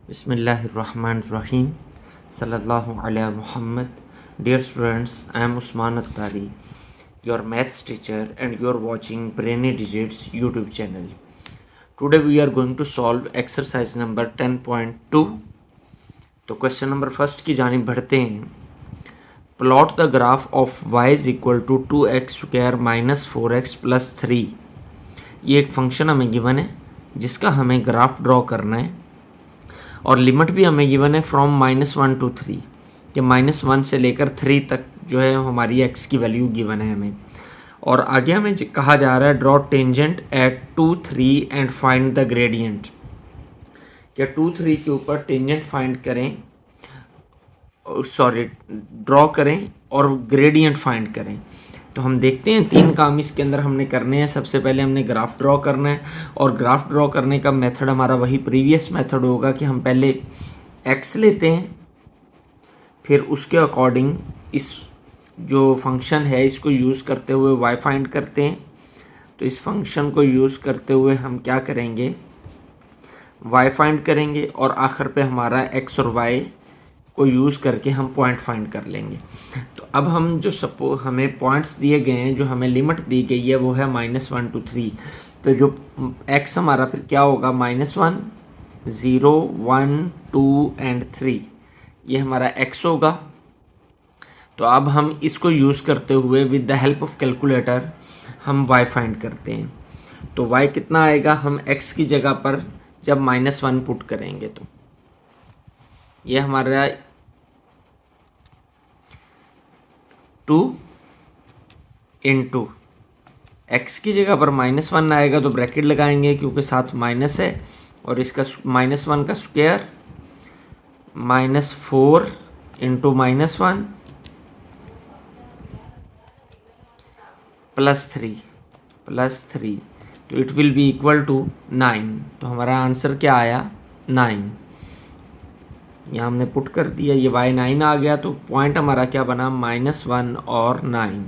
Bismillahirrahmanirrahim. Sallallahu ala Muhammad. Dear students, I am Usman Attari, your maths teacher, and you are watching Brainy Digits YouTube channel. Today we are going to solve exercise number 10.2. तो question number first की जानिब बढ़ते हैं. Plot the graph of y is equal to 2x² minus 4x plus 3. ये एक function हमें given है जिसका हमें ग्राफ ड्रॉ करना है और लिमिट भी हमें गिवन है फ्रॉम -1 to 3 कि -1 से लेकर 3 तक जो है हमारी x की वैल्यू गिवन है हमें. और आगे हमें कहा जा रहा है draw tangent at 2, 3 and find the gradient. क्या 2, 3 के ऊपर टेंजेंट फाइंड करें, ड्रॉ करें और ग्रेडियंट फाइंड करें. तो हम देखते हैं 3 काम इसके अंदर हमने करने हैं. सबसे पहले हमने ग्राफ ड्रॉ करना है और ग्राफ ड्रॉ करने का मेथड हमारा वही प्रीवियस मेथड होगा कि हम पहले x लेते हैं, फिर उसके अकॉर्डिंग इस जो फंक्शन है इसको यूज़ करते हुए y फाइंड करते हैं. तो इस फंक्शन को यूज़ करते हुए हम क्या करेंगे, y फाइंड करेंगे और आखिर पे हमारा x और y को यूज़ करके हम पॉइंट फाइंड कर लेंगे. तो अब हम जो हमें पॉइंट्स दिए गए हैं, जो हमें लिमिट दी गई है वो है -1 to 3. तो जो x हमारा फिर क्या होगा, -1, 0, 1, 2 एंड 3, ये हमारा x होगा. तो अब हम इसको यूज़ करते हुए with the help of calculator हम y फाइंड करते हैं. तो y कितना आएगा, हम x की जगह पर जब -1 पुट करेंगे तो ये हमारा 2 इंटू एक्स की जगह पर -1 आएगा तो ब्रैकेट लगाएंगे क्योंकि साथ माइनस है, और इसका -1 का स्क्वायर -4 इंटू -1 +3 तो it will be equal to 9. तो हमारा आंसर क्या आया, 9. यहाँ हमने पुट कर दिया, ये y9 आ गया. तो पॉइंट हमारा क्या बना, -1 और 9.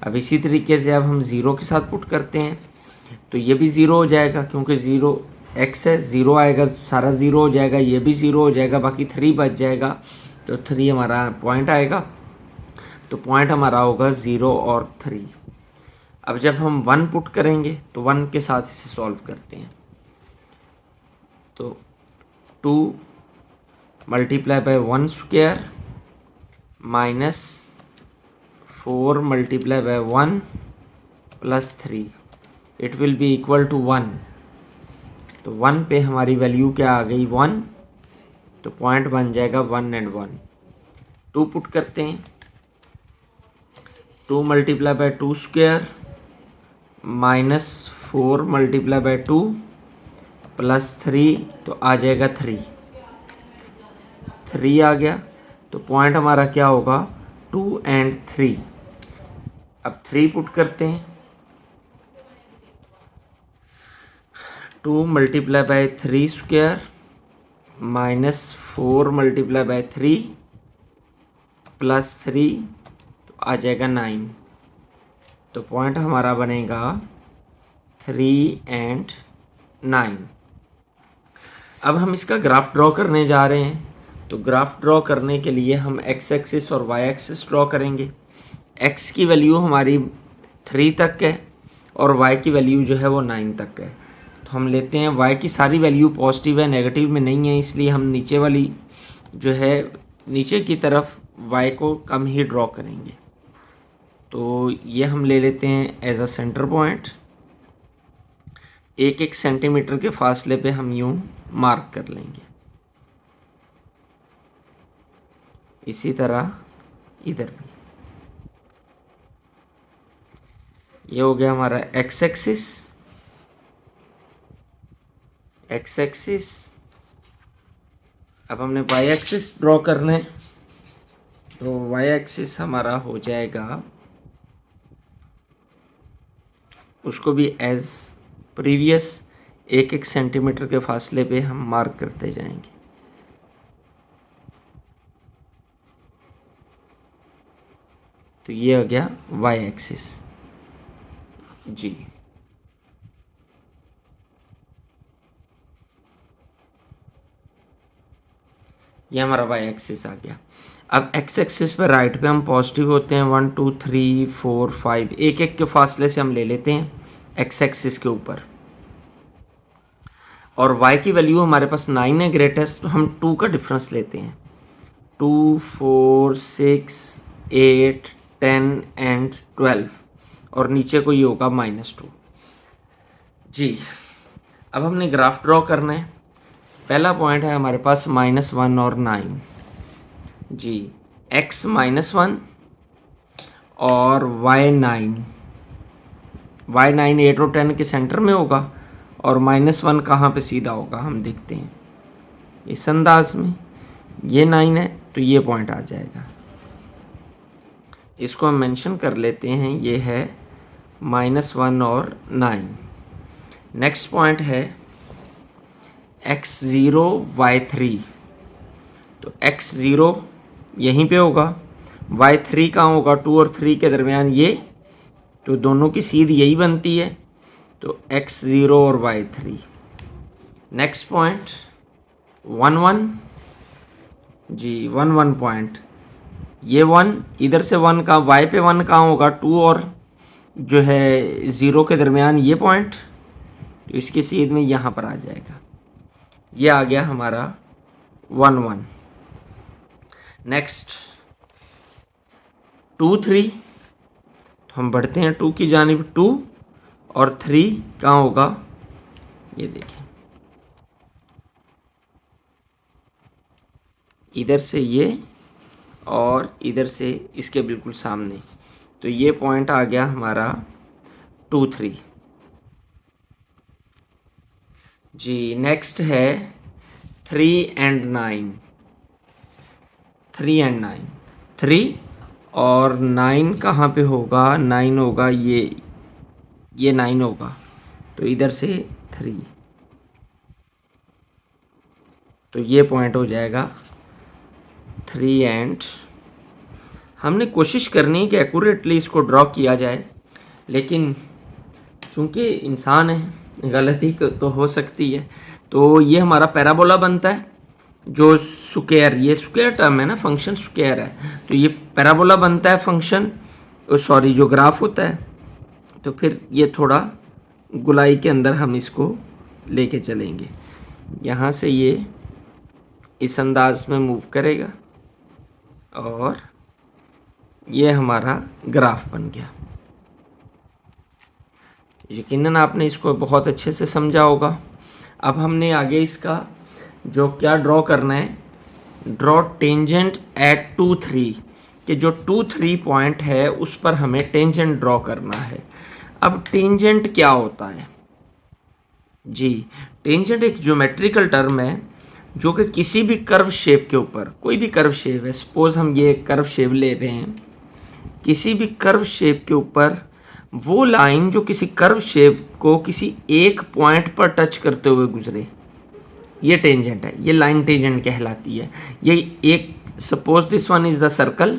अब इसी तरीके से अब हम 0 के साथ पुट करते हैं तो ये भी 0 हो जाएगा क्योंकि 0 x है, 0 आएगा सारा 0 हो जाएगा, ये भी 0 हो जाएगा, बाकी 3 बच जाएगा. तो 3 हमारा पॉइंट आएगा. तो पॉइंट हमारा होगा 0 और 3. अब जब हम 1 पुट करेंगे तो 1 के साथ इसे सॉल्व करते हैं. तो 2 multiply by 1 square -4 multiply by 1 plus 3 it will be equal to 1. तो 1 पे हमारी वैल्यू क्या आ गई, 1. तो पॉइंट बन जाएगा 1 एंड 1. 2 पुट करते हैं, 2 multiply bye 2 square -4 multiply bye 2 plus 3 तो आ जाएगा 3 आ गया. तो पॉइंट हमारा क्या होगा, 2 एंड 3. अब 3 पुट करते हैं, 2 multiply bye 3 square -4 multiply bye 3 plus 3 तो आ जाएगा 9. तो पॉइंट हमारा बनेगा 3 एंड 9. अब हम इसका ग्राफ ड्रॉ करने जा रहे हैं. तो ग्राफ ड्रॉ करने के लिए हम x एक्सिस और y एक्सिस ड्रॉ करेंगे. x की वैल्यू हमारी 3 तक है और y की वैल्यू जो है वो 9 तक है. तो हम लेते हैं y की सारी वैल्यू पॉजिटिव है, नेगेटिव में नहीं है, इसलिए हम नीचे वाली जो है नीचे की तरफ y को कम ही ड्रॉ करेंगे. तो ये हम ले लेते हैं as a centre point. 1-1 centimetre के फासले पे हम यूं मार्क कर लेंगे. इसी तरह इधर भी. ये हो गया हमारा x एक्सिस. अब हमने y एक्सिस ड्रॉ करना है. तो y एक्सिस हमारा हो जाएगा, उसको भी एज प्रीवियस 1-1 सेंटीमीटर के फासले पे हम मार्क करते जाएंगे. तो ये हो गया y एक्सिस जी. ये हमारा वाई एक्सिस आ गया। अब एक्स एक्सिस पे राइट पे हम पॉजिटिव होते हैं 1 2 3 4 5, एक एक के फासले से हम ले लेते हैं एक्स एक्सिस के ऊपर, और y की वैल्यू हमारे पास 9 है ग्रेटेस्ट, तो हम 2 का डिफरेंस लेते हैं। 2 4 6 8 10 एंड 12, और नीचे को ये होगा -2 जी। अब हमने ग्राफ ड्रॉ करना है। पहला पॉइंट है हमारे पास -1 और 9 जी, x -1 और y9, y9 8 और 10 के सेंटर में होगा, और -1 कहाँ पे सीधा होगा हम देखते हैं इस अंदाज में। ये 9 है तो ये पॉइंट आ जाएगा, इसको हम मेंशन कर लेते हैं, ये है -1 और 9। नेक्स्ट पॉइंट है x0 y3, तो x0 यहीं पे होगा, y3 कहाँ होगा 2 और 3 के दरमियान, ये तो दोनों की सीध यही बनती है, तो x0 और y3। नेक्स्ट पॉइंट 1 1 जी, 1 1 पॉइंट, ये 1 इधर से 1 का y पे 1 कहाँ होगा 2 और जो है 0 के दरमियान ये पॉइंट, तो इसकी सीध में यहाँ पर आ जाएगा, ये आ गया हमारा 1 1। नेक्स्ट 2 3, तो हम बढ़ते हैं 2 की जानिब, 2 और 3 कहाँ होगा, ये देखिए इधर से ये और इधर से इसके बिल्कुल सामने, तो ये पॉइंट आ गया हमारा 2 3 जी। नेक्स्ट है 3 एंड 9, 3 एंड 9, 3 और 9 कहाँ पे होगा, 9 होगा ये 9 होगा, तो इधर से 3, तो ये पॉइंट हो जाएगा 3 एंड। हमने कोशिश करनी है कि एक्यूरेटली इसको ड्रॉ किया जाए, लेकिन चूंकि इंसान है गलती तो हो सकती है, तो ये हमारा पैराबोला बनता है जो स्क्वायर, ये स्क्वायर टर्म है ना, फंक्शन स्क्वायर है, तो ये पैराबोला बनता है फंक्शन, सॉरी जो ग्राफ होता है, तो फिर ये थोड़ा गुलाई के अंदर हम इसको लेके चलेंगे, यहाँ से ये इस अंदाज में मूव करेगा और ये हमारा ग्राफ बन गया। यकीनन आपने इसको बहुत अच्छे से समझा होगा। अब हमने आगे इसका जो क्या ड्रॉ करना है, ड्रॉ टेंजेंट एट 2 3, कि जो 2 3 पॉइंट है उस पर हमें टेंजेंट ड्रॉ करना है। अब टेंजेंट क्या होता है जी, टेंजेंट एक ज्योमेट्रिकल टर्म है जो कि किसी भी कर्व शेप के ऊपर, कोई भी कर्व शेप है, सपोज हम ये कर्व शेप ले रहे हैं, किसी भी कर्व शेप के ऊपर वो लाइन जो किसी कर्व शेप को किसी एक पॉइंट पर टच करते हुए गुजरे, ये टेंजेंट है, ये लाइन टेंजेंट कहलाती है। ये एक suppose this one is the circle,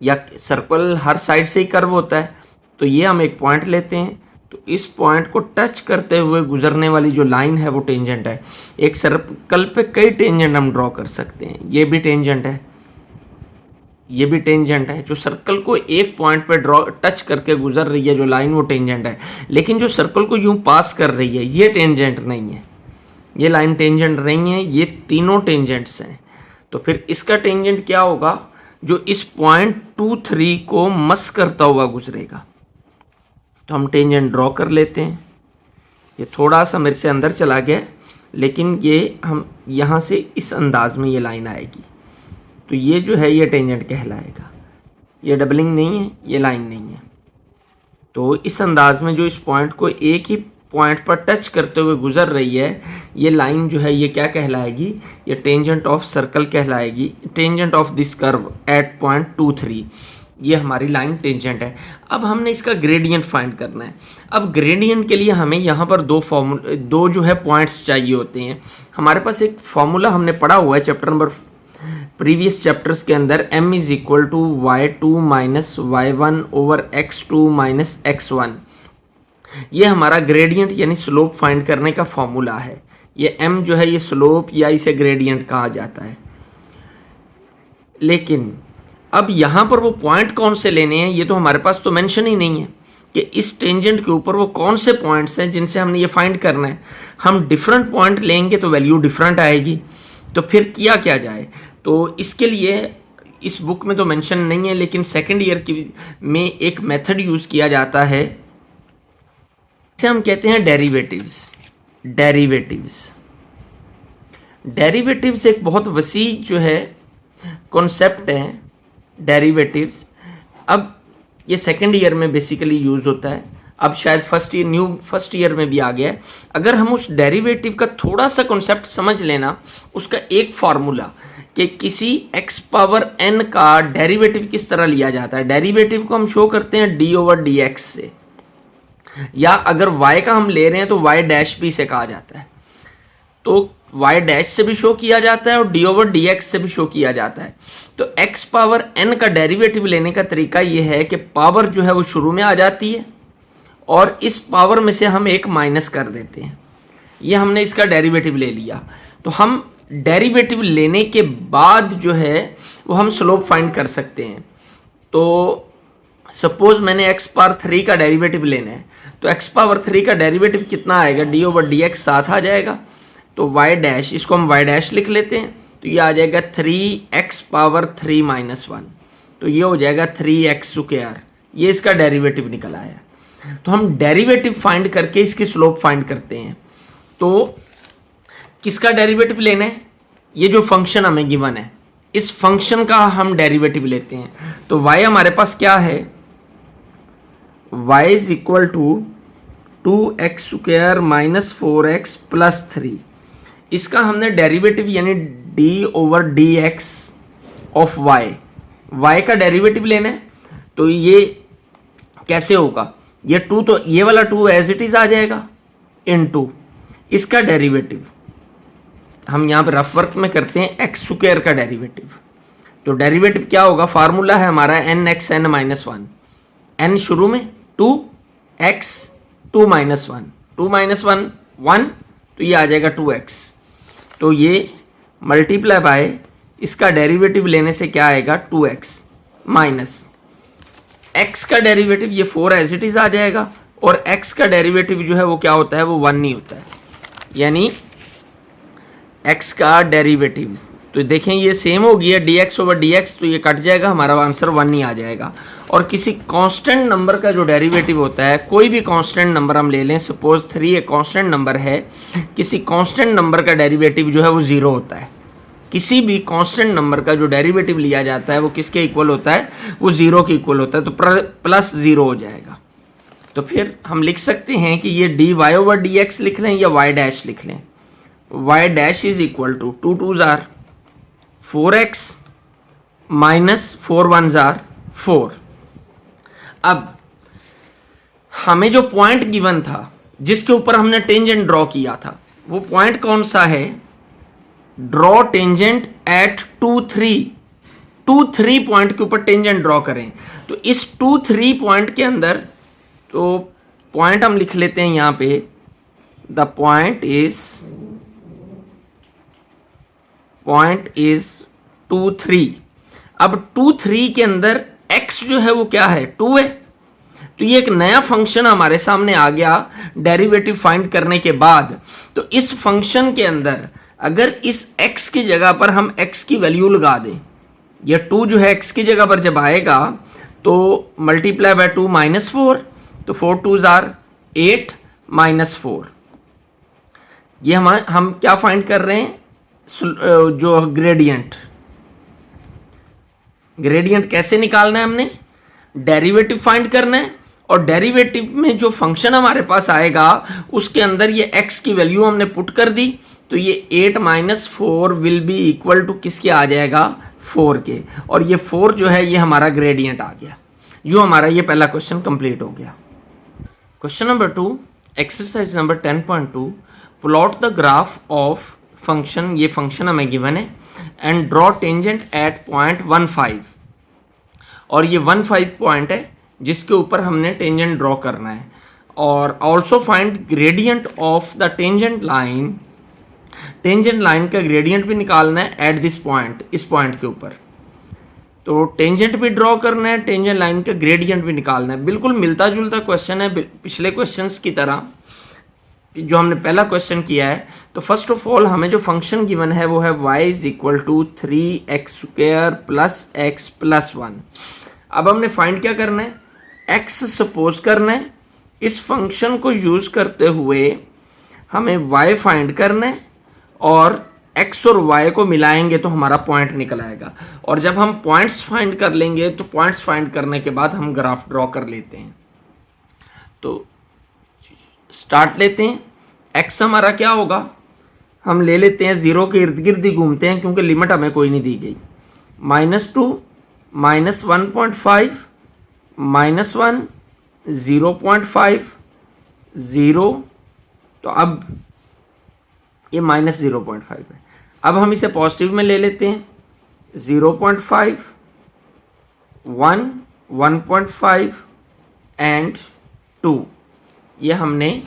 या सर्कल हर साइड से ही कर्व होता है, तो ये हम एक पॉइंट लेते हैं, तो इस पॉइंट को टच करते हुए गुजरने वाली जो लाइन है वो टेंजेंट है। एक सर्कल पे कई टेंजेंट हम ड्रॉ कर सकते हैं, ये भी टेंजेंट है, ये भी टेंजेंट है। जो सर्कल को एक पॉइंट पे ड्रॉ टच करके गुजर रही है जो लाइन, वो टेंजेंट है। लेकिन जो सर्कल को यूं पास कर रही है ये टेंजेंट नहीं है, ये लाइन टेंजेंट नहीं है, ये तीनों टेंजेंट्स हैं। तो फिर इसका टेंजेंट क्या होगा, जो इस पॉइंट 2 3 को मस करता हुआ गुजरेगा। तो हम टेंजेंट ड्रॉ कर लेते हैं। ये थोड़ा सा मेरे से अंदर चला गया, लेकिन ये हम यहाँ से इस अंदाज में ये लाइन आएगी, तो ये जो है ये टेंजेंट कहलाएगा। ये डबलिंग नहीं है, ये लाइन नहीं है। तो इस अंदाज में जो इस पॉइंट को एक ही पॉइंट पर टच करते हुए गुजर रही है, ये लाइन जो है ये क्या कहलाएगी, ये टेंजेंट ऑफ सर्कल कहलाएगी, tangent of this curve at point 2 3, ये हमारी लाइन टेंजेंट है। अब हमने इसका ग्रेडियंट फाइंड करना है। अब ग्रेडियंट के लिए हमें यहाँ पर दो जो है पॉइंट्स चाहिए होते हैं। हमारे पास एक फॉर्मूला हमने पढ़ा हुआ है चैप्टर नंबर प्रीवियस चैप्टर्स के अंदर, m is equal to y2 minus y1 over x2 minus x1। ये हमारा ग्रेडियंट यानी स्लोप फाइंड करने का फॉर्मूला है। ये m जो है ये स्लोप या इसे ग्रेडियंट कहा जाता है। लेकिन अब यहाँ पर वो पॉइंट कौन से लेने हैं ये तो हमारे पास तो मेंशन ही नहीं है कि इस टेंजेंट के ऊपर वो कौन से पॉइंट्स हैं जिनसे हमने ये फाइंड करना है। हम डिफरेंट पॉइंट लेंगे तो वैल्यू डिफरेंट आएगी। तो फिर किया क्या जाए, तो इसके लिए इस बुक में तो मेंशन नहीं है, लेकिन सेकेंड ईयर की में एक मेथड यूज़ किया जाता है, इसे हम कहते हैं डेरिवेटिव्स। डेरिवेटिव्स एक बहुत वसी जो है कॉन्सेप्ट है डेरिवेटिव्स। अब ये सेकेंड ईयर में बेसिकली यूज़ होता है, अब शायद फर्स्ट ईयर में भी आ गया है। अगर हम उस डेरिवेटिव का थोड़ा सा कॉन्सेप्ट समझ लेना, उसका एक फार्मूला कि किसी x पावर n का डेरिवेटिव किस तरह लिया जाता है। डेरिवेटिव को हम शो करते हैं d/dx से, या अगर y का हम ले रहे हैं तो y डैश भी इसे कहा जाता है। तो y डैश से भी शो किया जाता है और d/dx से भी शो किया जाता है। तो x पावर n का डेरिवेटिव लेने का तरीका ये है कि पावर जो है वो शुरू में आ जाती है और इस पावर में से हम एक माइनस कर देते हैं। ये हमने इसका डेरिवेटिव ले लिया। तो हम डेरिवेटिव लेने के बाद जो है वो हम स्लोप फाइंड कर सकते हैं। तो सपोज मैंने x पावर 3 का डेरिवेटिव लेना है, तो x पावर 3 का डेरिवेटिव कितना आएगा, d/dx साथ आ जाएगा। तो y डैश, इसको हम y डैश लिख लेते हैं, तो ये आ जाएगा 3x पावर 3 माइनस 1। तो ये हो जाएगा 3x²। ये इसका डेरिवेटिव निकल आया। तो हम डेरिवेटिव फाइंड करके इसकी स्लोप फाइंड करते हैं। तो किसका डेरिवेटिव लेना है, ये जो फंक्शन हमें गिवन है इस फंक्शन का हम डेरिवेटिव लेते हैं। तो y हमारे पास क्या है, y is equal to 2x² minus 4x plus 3। इसका हमने डेरिवेटिव यानी d/dx ऑफ y का डेरिवेटिव लेना है। तो ये कैसे होगा, ये 2 तो ये वाला 2 एज इट इज आ जाएगा इनटू इसका डेरिवेटिव। हम यहाँ पे रफ वर्क में करते हैं x² का डेरिवेटिव। तो डेरिवेटिव क्या होगा, फार्मूला है हमारा nxn माइनस 1। n शुरू में 2 x 2 माइनस 1, 2 माइनस 1 1, तो ये आ जाएगा 2x। तो ये मल्टीप्लाई बाय इसका डेरिवेटिव लेने से क्या आएगा 2x माइनस x का डेरिवेटिव, ये 4 एज इट इज आ जाएगा। और x का डेरिवेटिव जो है वो क्या होता है, वो 1 नहीं होता है, यानी x का डेरिवेटिव। तो देखें ये सेम हो गया dx/dx, तो ये कट जाएगा, हमारा आंसर 1 ही आ जाएगा। और किसी कांस्टेंट नंबर का जो डेरिवेटिव होता है, कोई भी कांस्टेंट नंबर हम ले लें, सपोज 3 एक कांस्टेंट नंबर है, किसी कांस्टेंट नंबर का डेरिवेटिव जो है वो 0 होता है। किसी भी कांस्टेंट नंबर का जो डेरिवेटिव लिया जाता है वो किसके इक्वल होता है, वो 0 के इक्वल होता है। तो प्लस 0 हो जाएगा। तो फिर हम लिख सकते हैं कि ये dy/dx लिख लें या y डैश लिख लें। y dash is equal to 2 2s are 4x minus 4 1s are 4। अब हमें जो पॉइंट गिवन था जिसके ऊपर हमने टेंजेंट ड्रॉ किया था, वो पॉइंट कौन सा है, ड्रॉ टेंजेंट एट 2 3 पॉइंट के ऊपर टेंजेंट ड्रॉ करें। तो इस 2 3 पॉइंट के अंदर, तो पॉइंट हम लिख लेते हैं यहाँ पे, द पॉइंट इज 2 3। अब 2 3 के अंदर x जो है वो क्या है, 2 है। तो ये एक नया फंक्शन हमारे सामने आ गया डेरिवेटिव फाइंड करने के बाद। तो इस फंक्शन के अंदर अगर इस x की जगह पर हम x की वैल्यू लगा दें, ये 2 जो है x की जगह पर जब आएगा तो मल्टीप्लाई बाय 2 माइनस 4, तो 4 2s are 8 माइनस 4। ये हम क्या फाइंड कर रहे हैं, जो ग्रेडियंट कैसे निकालना है, हमने डेरिवेटिव फाइंड करना है। और डेरिवेटिव में जो फंक्शन हमारे पास आएगा उसके अंदर ये x की वैल्यू हमने पुट कर दी, तो ये 8 minus 4 will be equal to किसके आ जाएगा, 4 के। और ये 4 जो है ये हमारा ग्रेडियंट आ गया। जो हमारा ये पहला क्वेश्चन कंप्लीट हो गया। Question number 2, exercise number 10.2, plot the graph of function, ये फंक्शन हमें गिवन है, and draw tangent at point 15। और ये 15 पॉइंट है जिसके ऊपर हमने टेंजेंट ड्रॉ करना है। और also find gradient of the tangent line tangent line का ग्रेडियंट भी निकालना है एट दिस पॉइंट, इस पॉइंट के ऊपर। तो टेंजेंट भी ड्रॉ करना है, टेंजेंट लाइन का ग्रेडियंट भी निकालना है। बिल्कुल मिलता जुलता क्वेश्चन है पिछले क्वेश्चंस की तरह जो हमने पहला क्वेश्चन किया है। तो फर्स्ट ऑफ ऑल हमें जो फंक्शन गिवन है वो है y is equal to 3x² plus x plus 1। अब हमने फाइंड क्या करना है, x सपोज करना है। इस फंक्शन को यूज करते हुए हमें y फाइंड करना है और x और y को मिलाएंगे तो हमारा पॉइंट निकल आएगा। और जब हम पॉइंट्स फाइंड कर लेंगे तो पॉइंट्स फाइंड करने के बाद हम ग्राफ ड्रॉ कर लेते हैं। तो स्टार्ट लेते हैं। x हमारा क्या होगा, हम ले लेते हैं 0 के इर्द गिर्द ही घूमते हैं क्योंकि लिमिट हमें कोई नहीं दी गई। -2 -1.5 -1 0.5 0। तो अब ये -0.5 है। अब हम इसे पॉजिटिव में ले लेते हैं। 0.5 1 1.5 एंड 2। ये हमने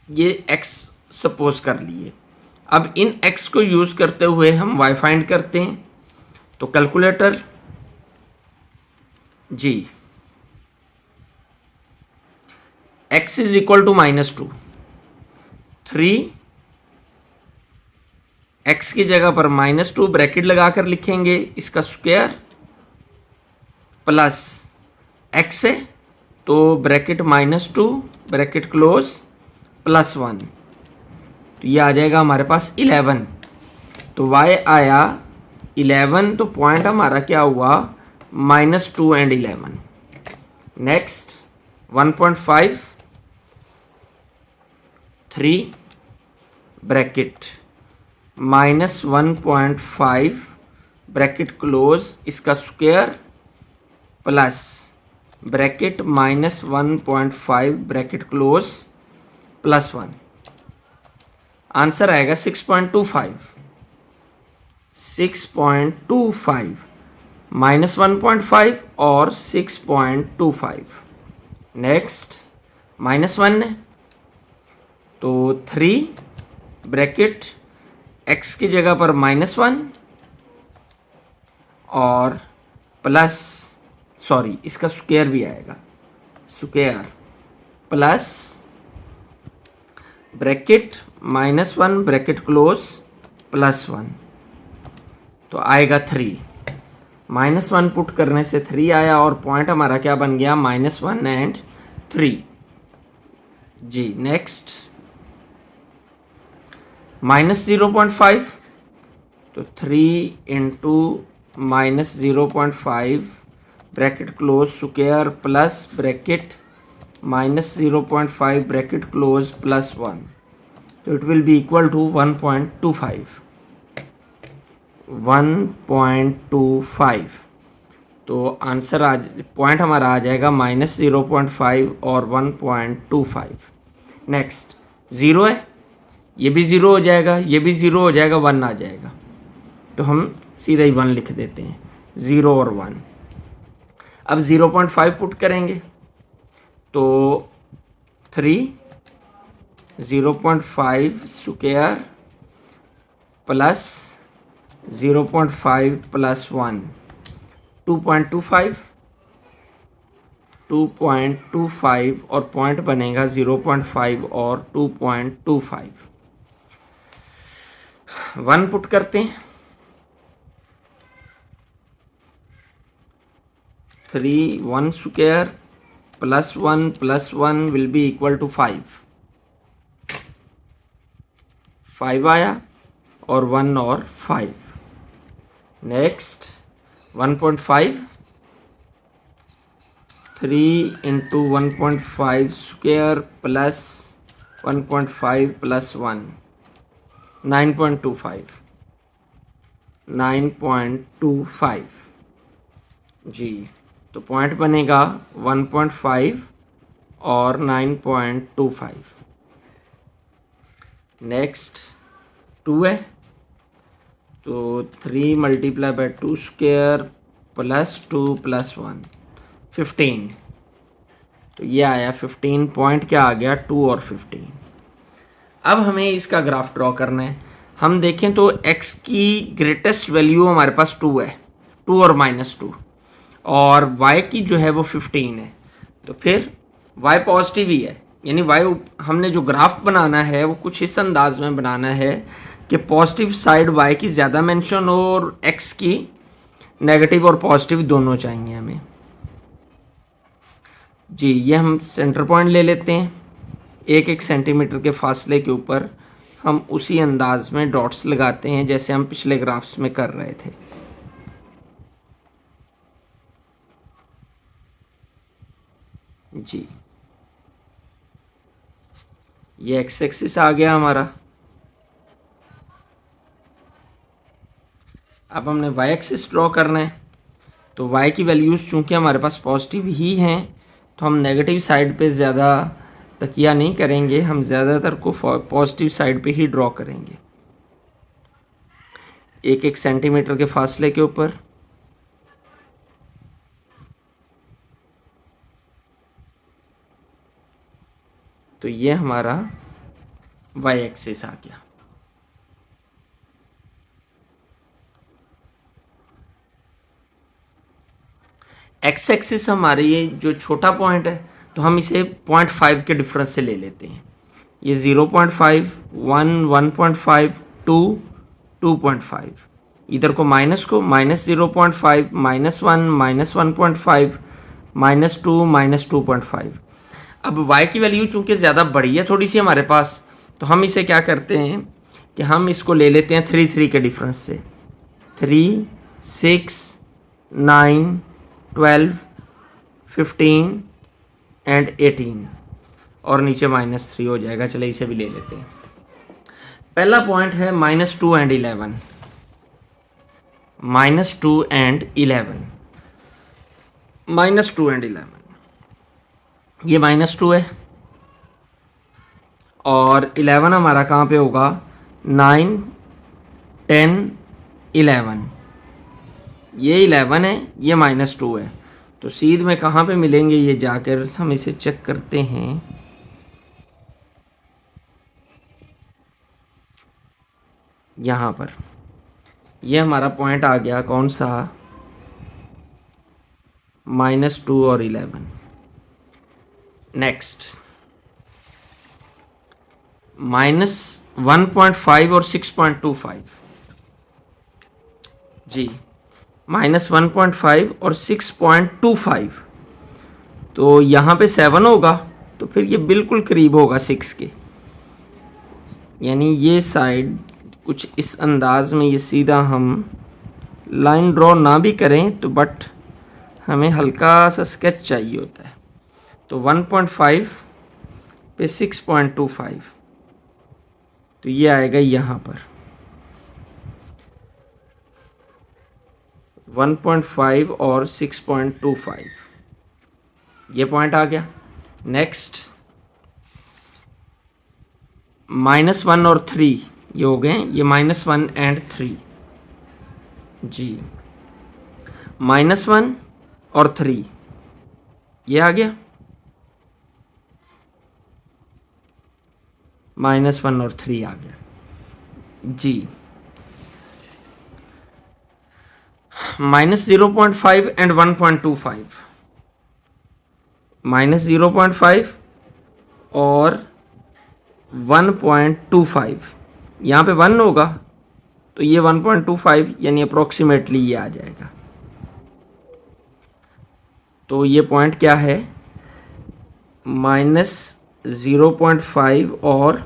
ये x सपोज कर लिए। अब इन x को यूज करते हुए हम y फाइंड करते हैं। तो कैलकुलेटर जी, x is equal to -2, 3 x की जगह पर -2 ब्रैकेट लगाकर लिखेंगे, इसका स्क्वायर प्लस x है तो ब्रैकेट -2 ब्रैकेट क्लोज प्लस 1। तो ये आ जाएगा हमारे पास 11। तो y आया 11। तो पॉइंट हमारा क्या हुआ, -2 and 11। Next 1.5 3 bracket -1.5 bracket close, इसका square plus bracket -1.5 bracket close plus 1। Answer आएगा 6.25। 6.25 -1.5 और 6.25। नेक्स्ट -1 है तो 3 ब्रैकेट x की जगह पर -1 और प्लस, सॉरी इसका स्क्वायर भी आएगा, square plus bracket -1 bracket close plus 1। तो आएगा 3। -1 पुट करने से 3 आया और पॉइंट हमारा क्या बन गया, -1 एंड 3 जी। नेक्स्ट -0.5 तो 3 into -0.5 bracket close square plus bracket -0.5 bracket close plus 1। तो it will be equal to 1.25। 1.25। तो आंसर पॉइंट हमारा आ जाएगा -0.5 और 1.25। नेक्स्ट 0 है, ये भी 0 हो जाएगा, ये भी 0 हो जाएगा, 1 आ जाएगा। तो हम सीधा ही 1 लिख देते हैं, 0 और 1। अब 0.5 पुट करेंगे तो 3 0.5 स्क्वायर प्लस 0.5 प्लस 1 2.25 2.25 और पॉइंट बनेगा 0.5 और 2.25। 1 पुट करते हैं। 3 1 square plus 1 will be equal to 5। 5 आया और 1 और 5। Next 1.5 3 into 1.5 square plus 1.5 plus 1 9.25 9.25 जी। तो पॉइंट बनेगा 1.5 और 9.25। नेक्स्ट 2 है तो 3 multiply by 2 square plus 2 plus 1 15। तो ये आया 15। पॉइंट क्या आ गया, 2 और 15। अब हमें इसका ग्राफ ड्रॉ करना है। हम देखें तो x की ग्रेटेस्ट वैल्यू हमारे पास 2 है, 2 और -2, और y की जो है वो 15 है। तो फिर y पॉजिटिव ही है, यानी y हमने जो ग्राफ बनाना है वो कुछ इस अंदाज में बनाना है कि पॉजिटिव साइड y की ज़्यादा मेंशन हो और x की नेगेटिव और पॉजिटिव दोनों चाहिए हमें। जी, ये हम सेंटर पॉइंट ले लेते हैं। 1-1 सेंटीमीटर के फासले के ऊपर हम उसी अंदाज में डॉट्स लगाते हैं जैसे हम पिछले ग्राफ्स में कर रहे थे। जी, ये एक्स एक्सिस आ गया हमारा। अब हमने वाई एक्सिस ड्रॉ करना है। तो वाई की वैल्यूज़ चूँकि हमारे पास पॉजिटिव ही हैं तो हम नेगेटिव साइड पे ज़्यादा तकिया नहीं करेंगे, हम ज़्यादातर को पॉजिटिव साइड पे ही ड्रॉ करेंगे। 1-1 सेंटीमीटर के फासले के ऊपर। तो ये हमारा वाई एक्सिस आ गया। एक्स एक्सिस हमारे ये जो छोटा पॉइंट है तो हम इसे 0.5 के डिफरेंस से ले लेते हैं। ये 0.5, 1, 1.5, 2, 2.5, इधर को माइनस को -0.5, -1, -1.5, -2, -2.5। अब y की वैल्यू चूंकि ज़्यादा बड़ी है थोड़ी सी हमारे पास, तो हम इसे क्या करते हैं कि हम इसको ले लेते हैं 3 के डिफरेंस से। 3, 6, 9, 12, 15 एंड 18, और नीचे -3 हो जाएगा। चले इसे भी ले लेते हैं। पहला पॉइंट है -2 एंड 11, -2 एंड 11, -2 एंड 11, ये -2 है और 11 हमारा कहाँ पे होगा, 9, 10, 11, ये 11 है, ये -2 है। तो सीध में कहाँ पे मिलेंगे ये जाकर हम इसे चेक करते हैं। यहाँ पर ये हमारा पॉइंट आ गया, कौन सा, -2 और 11। नेक्स्ट -1.5 और 6.25, जी, -1.5 और 6.25, तो यहाँ पे 7 होगा तो फिर ये बिल्कुल करीब होगा 6 के, यानी ये साइड कुछ इस अंदाज में, ये सीधा हम लाइन ड्रॉ ना भी करें तो बट हमें हल्का सा स्केच चाहिए होता है। तो 1.5 पे 6.25, तो ये आएगा यहाँ पर 1.5 और 6.25, ये पॉइंट आ गया। नेक्स्ट -1 और 3 ये हो गए, ये -1 एंड 3, जी, -1 और 3 ये आ गया, -1 और 3 आ गया, जी। -0.5 एंड 1.25, -0.5 और 1.25, यहाँ पे 1 होगा तो ये 1.25 यानी अप्रोक्सीमेटली ये आ जाएगा। तो ये पॉइंट क्या है, -0.5 और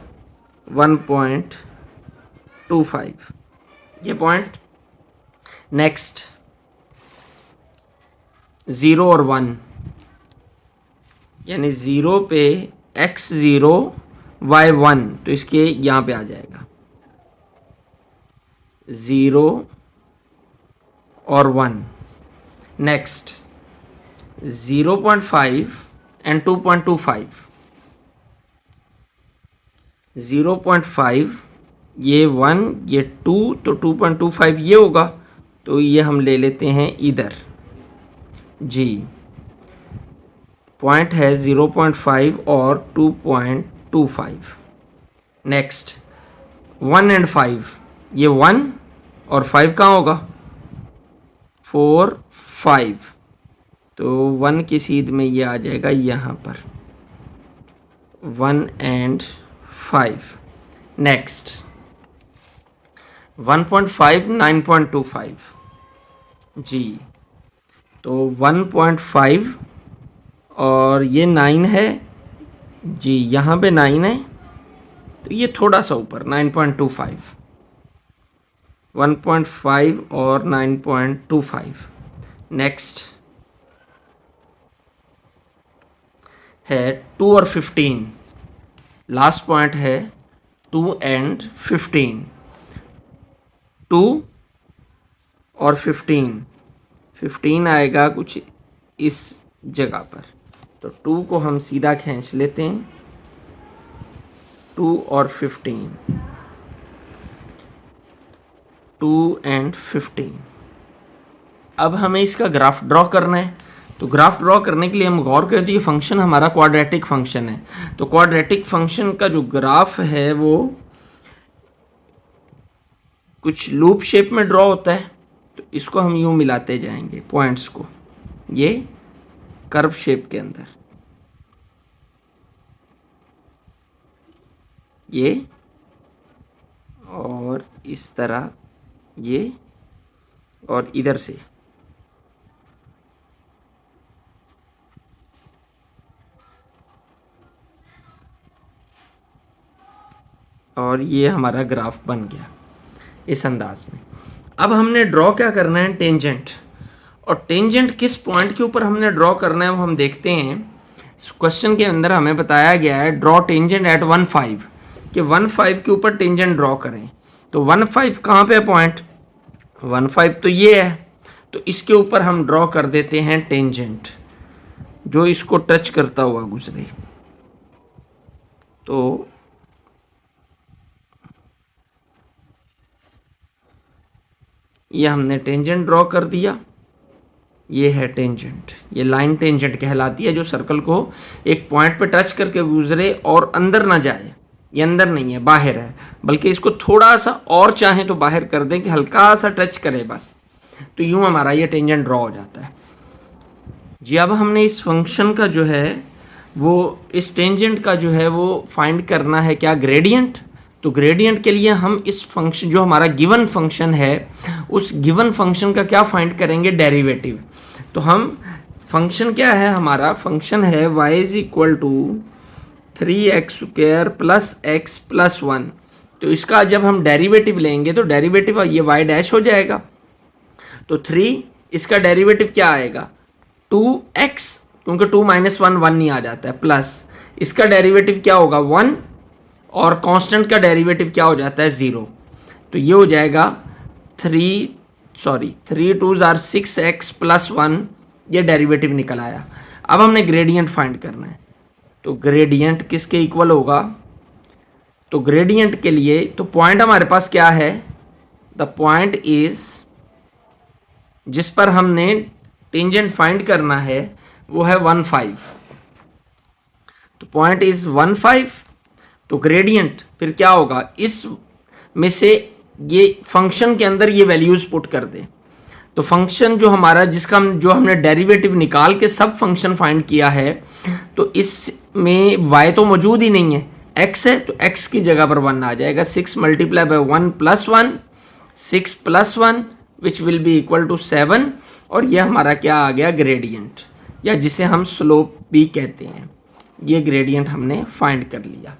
1.25, ये पॉइंट। नेक्स्ट 0 और 1, यानी 0 पे x0 y1, तो इसके यहाँ पे आ जाएगा 0 और 1। नेक्स्ट 0.5 एंड 2.25, 0.5 ये 1 ये 2, तो 2.25 ये होगा, तो ये हम ले लेते हैं इधर, जी। पॉइंट है 0.5 और 2.25। नेक्स्ट 1 एंड 5, ये 1 और 5 कहाँ होगा, 4 5, तो 1 की सीध में ये आ जाएगा यहाँ पर 1 एंड 5। नेक्स्ट 1.5 9.25 जी, तो 1.5 और ये 9 है जी, यहाँ पे 9 है तो ये थोड़ा सा ऊपर 9.25, 1.5 और 9.25। नेक्स्ट है 2 और 15, लास्ट पॉइंट है 2 एंड 15, 2 और 15 आएगा कुछ इस जगह पर, तो 2 को हम सीधा खींच लेते हैं, 2 और 15, 2 एंड 15। अब हमें इसका ग्राफ ड्रॉ करना है, तो ग्राफ ड्रॉ करने के लिए हम गौर करें तो ये फंक्शन हमारा क्वाड्रेटिक फंक्शन है, तो क्वाड्रेटिक फंक्शन का जो ग्राफ है वो कुछ लूप शेप में ड्रॉ होता है, तो इसको हम यूं मिलाते जाएंगे पॉइंट्स को, ये कर्व शेप के अंदर, ये और इस तरह ये और इधर से, और ये हमारा ग्राफ बन गया इस अंदाज में। अब हमने ड्रॉ क्या करना है, टेंजेंट, और टेंजेंट किस पॉइंट के ऊपर हमने ड्रॉ करना है वो हम देखते हैं। क्वेश्चन के अंदर हमें बताया गया है ड्रॉ टेंजेंट एट 1 5, कि 1 5 के ऊपर टेंजेंट ड्रॉ करें, तो 1 5 कहाँ पे पॉइंट, 1 5 तो ये है, तो इसके ऊपर हम ड्रॉ कर देते हैं टेंजेंट जो इसको टच करता हुआ गुजरे, तो ये हमने टेंजेंट ड्रॉ कर दिया, ये है टेंजेंट, ये लाइन टेंजेंट कहलाती है, जो सर्कल को एक पॉइंट पे टच करके गुजरे और अंदर ना जाए, ये अंदर नहीं है बाहर है, बल्कि इसको थोड़ा सा और चाहें तो बाहर कर दें कि हल्का सा टच करे बस, तो यूं हमारा ये टेंजेंट ड्रॉ हो जाता है जी। अब हमने इस फंक्शन का जो है वो, इस टेंजेंट का जो है वो फाइंड करना है क्या, ग्रेडियंट, तो ग्रेडियंट के लिए हम इस फंक्शन जो हमारा गिवन फंक्शन है उस गिवन फंक्शन का क्या फाइंड करेंगे, डेरिवेटिव। तो हम फंक्शन क्या है, हमारा फंक्शन है y is equal to 3x² plus x plus 1, तो इसका जब हम डेरिवेटिव लेंगे तो डेरिवेटिव ये y डैश हो जाएगा, तो 3, इसका डेरिवेटिव क्या आएगा 2x, क्योंकि 2 माइनस 1 1 नहीं आ जाता है, प्लस इसका डेरिवेटिव क्या होगा 1, और कांस्टेंट का डेरिवेटिव क्या हो जाता है 0, तो ये हो जाएगा 3 2 आर 6x प्लस 1, ये डेरिवेटिव निकल आया। अब हमने ग्रेडियंट फाइंड करना है, तो ग्रेडियंट किसके इक्वल होगा, तो ग्रेडियंट के लिए तो पॉइंट हमारे पास क्या है, द पॉइंट इज, जिस पर हमने टेंजेंट फाइंड करना है वो है 1 5, तो पॉइंट इज 1 5, तो ग्रेडियंट फिर क्या होगा, इस में से ये फंक्शन के अंदर ये वैल्यूज पुट कर दे, तो फंक्शन जो हमारा जिसका जो हमने डेरिवेटिव निकाल के सब फंक्शन फाइंड किया है, तो इसमें y तो मौजूद ही नहीं है, x है, तो x की जगह पर 1 आ जाएगा, 6 multiply by 1 plus 1, 6 plus 1 which will be equal to 7, और ये हमारा क्या आ गया, ग्रेडियंट, या जिसे हम स्लोप भी कहते हैं, ये ग्रेडियंट हमने फाइंड कर लिया।